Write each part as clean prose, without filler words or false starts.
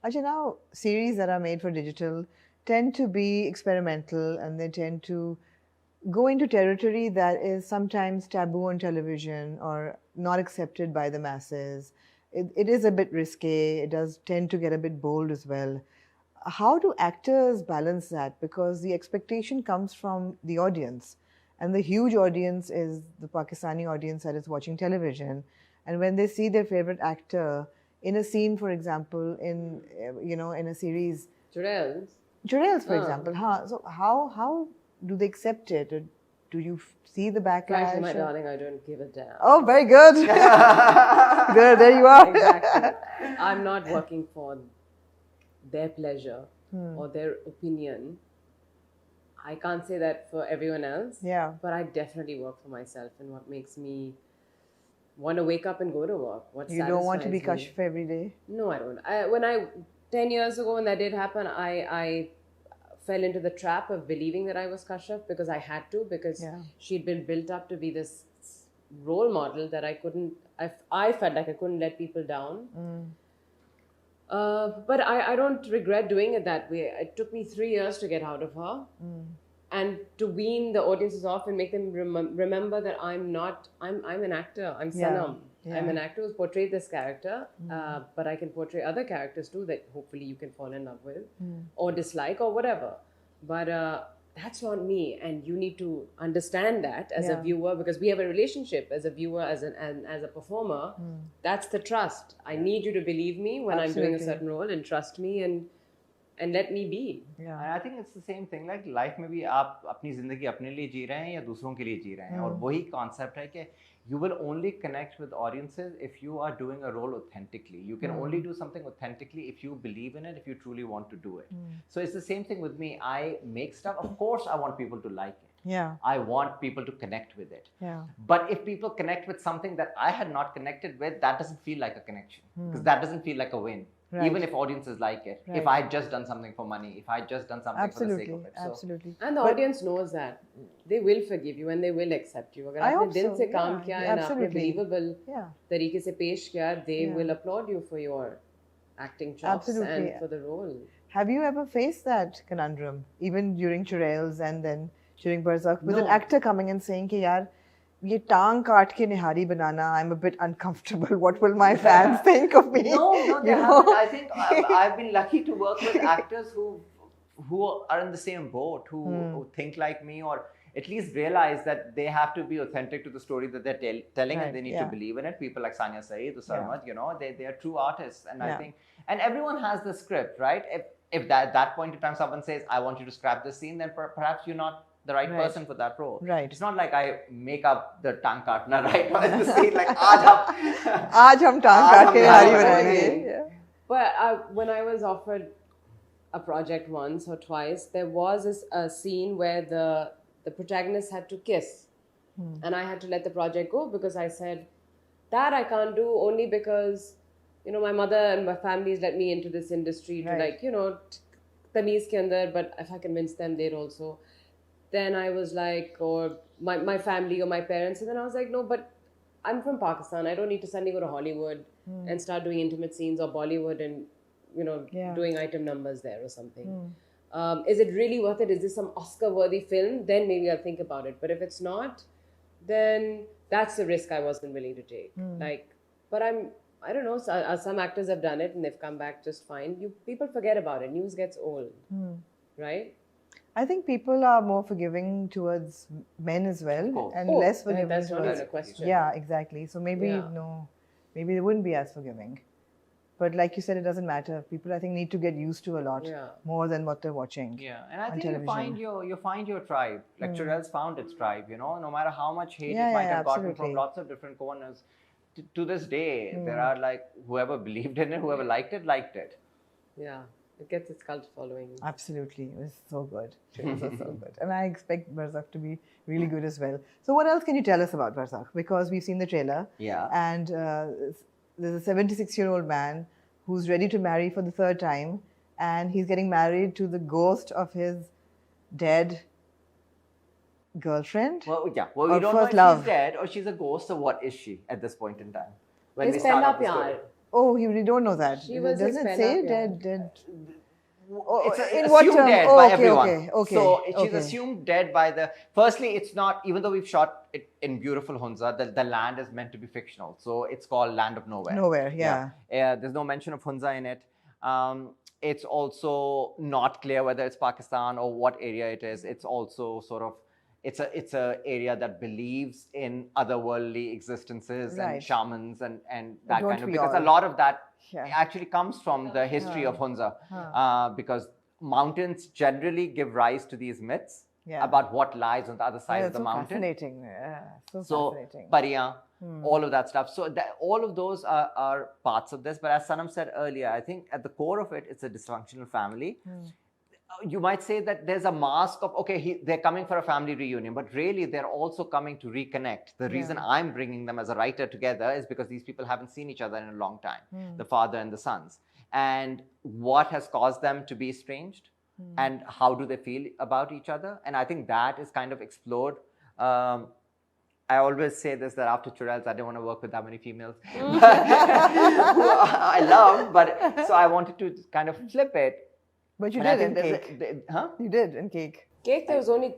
Actually, now series that are made for digital tend to be experimental, and they tend to go into territory that is sometimes taboo on television or not accepted by the masses. It is a bit risque. It does tend to get a bit bold as well. How do actors balance that? Because the expectation comes from the audience, and the huge audience is the Pakistani audience that is watching television. And when they see their favorite actor in a scene, for example, in a series, Jurels, for example, so how do they accept it? Or do you see the backlash? Frankly, my darling, I don't give a damn. Oh, very good. there you are. Exactly. I'm not working for their pleasure or their opinion. I can't say that for everyone else. Yeah. But I definitely work for myself and what makes me want to wake up and go to work. You don't want to be kashf every day? No, I don't. 10 years ago when that did happen, I fell into the trap of believing that I was kashf because I had to, because she'd been built up to be this role model that I felt like I couldn't let people down. But I don't regret doing it that way. It took me 3 years to get out of her and to wean the audiences off and make them remember that I'm an actor. I'm Sanam. I'm an actor who's portrayed this character, but I can portray other characters too that hopefully you can fall in love with or dislike or whatever. But that's not me, and you need to understand that as a viewer, because we have a relationship as a viewer, as a performer. That's the trust. I need you to believe me when I'm doing a certain role and trust me and let me be. Yeah, and I think it's the same thing. Like life में भी आप अपनी ज़िंदगी अपने लिए जी रहे हैं या दूसरों के लिए जी रहे हैं, और वही concept है कि you will only connect with audiences if you are doing a role authentically. You can only do something authentically if you believe in it, if you truly want to do it. So it's the same thing with me. I make stuff. Of course, I want people to like it. Yeah. I want people to connect with it. Yeah. But if people connect with something that I had not connected with, that doesn't feel like a connection, because that doesn't feel like a win. Right. Even if audiences like it, if I had just done something for money, if I had just done something for the sake of it. So. Absolutely. And the audience knows that. They will forgive you and they will accept you. अगर आपने दिल से काम किया and आपने believable तरीके से पेश किया, they will applaud you for your acting chops and for the role. Have you ever faced that conundrum, even during Churels and then during Barzakh, with an actor coming and saying कि यार ये टांग काट के निहारी बनाना, I'm a bit uncomfortable. What will my fans think of me? No, they haven't. I think I've been lucky to work with actors who are in the same boat, who think like me, or at least realize that they have to be authentic to the story that they're telling, and they need to believe in it. People like Sanya Saeed, Sarmad, they are true artists, and I think, and everyone has the script, right? If at that point in time someone says, I want you to scrap this scene, then perhaps you're not the right person for that role. Right. It's not like I make up the tang kaatna right in the scene, like aaj hum tang kaat ke nihari banayenge. But when I was offered a project once or twice, there was a scene where the protagonist had to kiss, and I had to let the project go because I said that I can't do, only because my mother and my family's let me into this industry to tameez ke andar, but if I convince them, they'd also. Then I was like, or my family or my parents, and then I was like, no, but I'm from Pakistan. I don't need to suddenly go to Hollywood and start doing intimate scenes, or Bollywood and doing item numbers there or something. Is it really worth it? Is this some Oscar-worthy film? Then maybe I'll think about it. But if it's not, then that's the risk I wasn't willing to take. But I don't know. Some actors have done it and they've come back just fine. People forget about it. News gets old, right? I think people are more forgiving towards men as well, and less forgiving that's towards. That's not a question. Yeah, exactly. So maybe maybe they wouldn't be as forgiving. But like you said, it doesn't matter. People, I think, need to get used to a lot more than what they're watching. Yeah, and I think you find your tribe. Like Churels found its tribe. No matter how much hate it might have gotten from lots of different corners. To this day, there are whoever believed in it, whoever liked it. Yeah. It gets its cult following. Absolutely. It was so good. It was so good. And I expect Barzakh to be really good as well. So what else can you tell us about Barzakh? Because we've seen the trailer. Yeah. And there's a 76-year-old man who's ready to marry for the third time. And he's getting married to the ghost of his dead girlfriend. Well, yeah. Well, we don't know if she's dead or she's a ghost, so what is she at this point in time? When His pehla pyar. Oh, you don't know that. She was his Doesn't it say pehla dead? It's in what assumed term? dead Oh, by okay, everyone. okay. So she's Okay. assumed dead by the. Firstly, it's not. Even though we've shot it in beautiful Hunza, the land is meant to be fictional. So it's called Land of Nowhere. Nowhere, yeah. There's no mention of Hunza in it. It's also not clear whether it's Pakistan or what area it is. It's also sort of. It's a area that believes in otherworldly existences Right. and shamans and that Don't kind of, we because all? a lot of that Yeah. actually comes from the history of Hunza, because mountains generally give rise to these myths Yeah. about what lies on the other side of That's the so mountain. fascinating. Yeah, so So fascinating. Pariyan, all of that stuff. So all of those are parts of this. But as Sanam said earlier, I think at the core of it, it's a dysfunctional family. You might say that there's a mask of, okay, they're coming for a family reunion, but really they're also coming to reconnect. The reason I'm bringing them as a writer together is because these people haven't seen each other in a long time, the father and the sons. And what has caused them to be estranged? And how do they feel about each other? And I think that is kind of explored. I always say this, that after Churels, I didn't want to work with that many females. Who I love, but so I wanted to kind of flip it. But you And I did in think Cake. huh? You did in Cake. Cake, there was only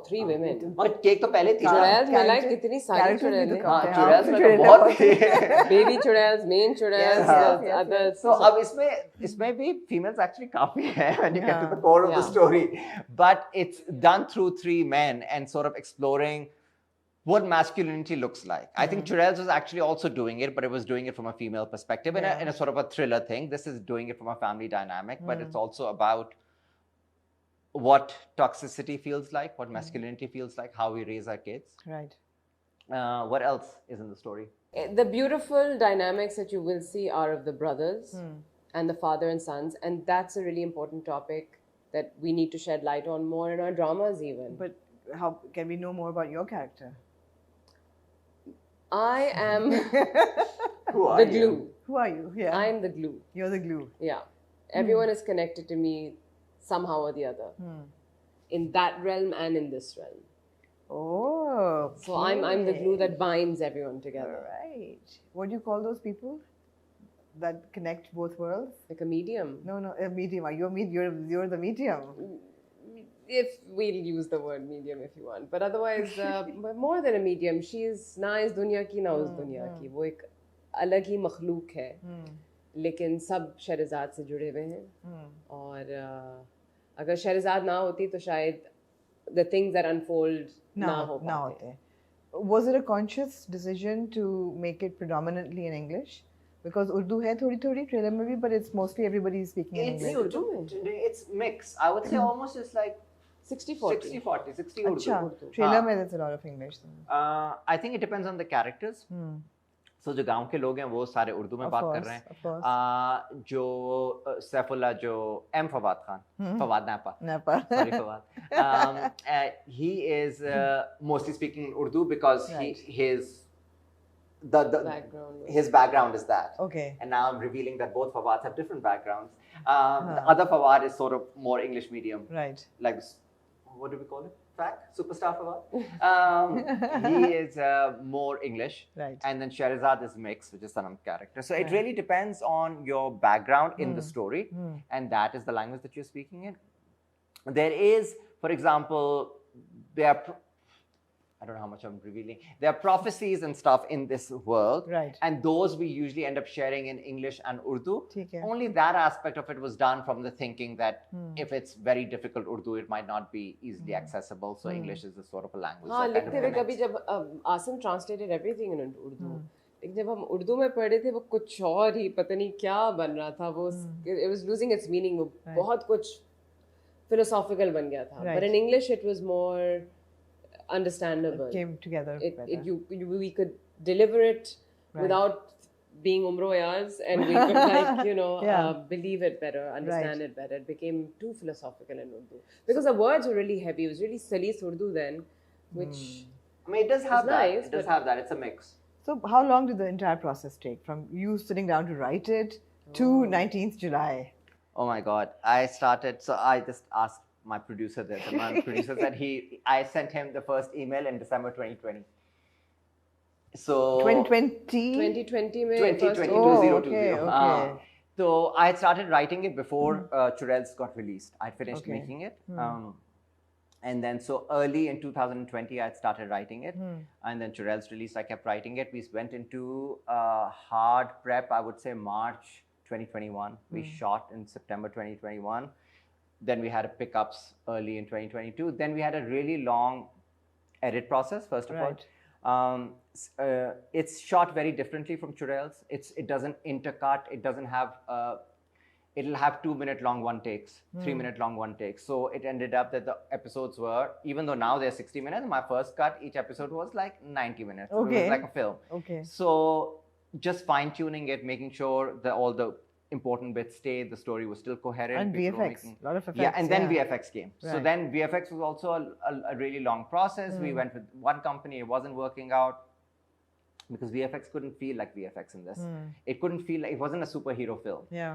three women. But Cake to pehle thi. Churels में like कितनी सारी characters भी चुड़ैल तो हैं. कम थे. Churels में तो चुड़ैल बहुत बहुत थी. Baby churels, main churels, yes, others. So अब इसमें भी females actually काफी हैं when you get to the core of the story. But it's done through three men and sort of exploring what masculinity looks like. I think Churels was actually also doing it, but it was doing it from a female perspective in a sort of a thriller thing. This is doing it from a family dynamic, but it's also about what toxicity feels like, what masculinity feels like, how we raise our kids. Right. What else is in the story? The beautiful dynamics that you will see are of the brothers and the father and sons, and that's a really important topic that we need to shed light on more in our dramas even. But how can we know more about your character? I am Who are the you? glue. Who are you? Yeah. I'm the glue. You're the glue. Yeah. Everyone is connected to me somehow or the other. In that realm and in this realm. Oh. So I'm the glue that binds everyone together. All right. What do you call those people that connect both worlds? Like a medium. No, a medium. You're the medium. If we'll use the word medium if you want. But otherwise, more than a medium, she is na is dunya ki, na us dunya ki. वो एक अलग ही मखलूक है. लेकिन सब शहरज़ाद से जुड़े हुए हैं. और अगर शहरज़ाद ना होती तो शायद the things that unfold ना हो पाते. Was it a conscious decision to make it predominantly in English? Because Urdu hai thodi trailer mein bhi, but it's mostly everybody is speaking in English. It's mix. I would say almost it's like 60-40. 60-40, 60 Urdu. अच्छा, trailer mein there's a lot of English. I think it depends on the characters. So जो गांव के लोग हैं वो सारे उर्दू में बात कर रहे हैं. जो सैफुल्ला जो M फवाद खान, फवाद नापा, sorry Fawad, he is mostly speaking Urdu because his background is that. Okay. And now I'm revealing that both Fawads have different backgrounds. The other Fawad is sort of more English medium. Right. Like this, what do we call it? Superstar Fawad. He is more English. Right. And then Shahrazad is mixed, which is Sanam's character. So it really depends on your background in the story. And that is the language that you're speaking in. There is, for example, I don't know how much I'm revealing. There are prophecies and stuff in this world. Right. And those we usually end up sharing in English and Urdu. Okay. Only that aspect of it was done from the thinking that if it's very difficult Urdu, it might not be easily accessible. So English is a sort of a language. हाँ, that लिखते हुए कभी जब Asim translated everything in Urdu. लेकिन जब हम उर्दू में पढ़े थे वो कुछ और ही पता नहीं क्या बन रहा था वो it was losing its meaning. वो बहुत कुछ philosophical बन गया था. But in English it was more understandable. It came together better. We could deliver it without being umroyas, and we could believe it better, understand it better. It became too philosophical in Urdu because the words were really heavy. It was really salis Urdu then, which I mean, it does have that. nice, It does have that. It's a mix. So how long did the entire process take from you sitting down to write it to 19th July? Oh my God. I just asked my producer this, and my producer said I sent him the first email in December 2020. So 2020? 2020 में 2020, Oh, 2020. okay, okay. So I had started writing it before Churels got released. I finished Okay. making it. And then so early in 2020, I had started writing it. And then Churels released, I kept writing it. We went into hard prep, I would say March 2021. We shot in September 2021. Then we had pickups early in 2022. Then we had a really long edit process, first of all. It's shot very differently from Churels. It doesn't intercut. It doesn't have. It'll have 2-minute long one takes, 3-minute long one takes. So it ended up that the episodes were, even though now they're 60 minutes, my first cut, each episode was like 90 minutes. Okay. It was like a film. Okay. So just fine tuning it, making sure that all the important bits stayed, the story was still coherent. And VFX, a lot of effects. Yeah, and then VFX came. Right. So then VFX was also a really long process. We went with one company, it wasn't working out because VFX couldn't feel like VFX in this. It couldn't feel like, it wasn't a superhero film. Yeah.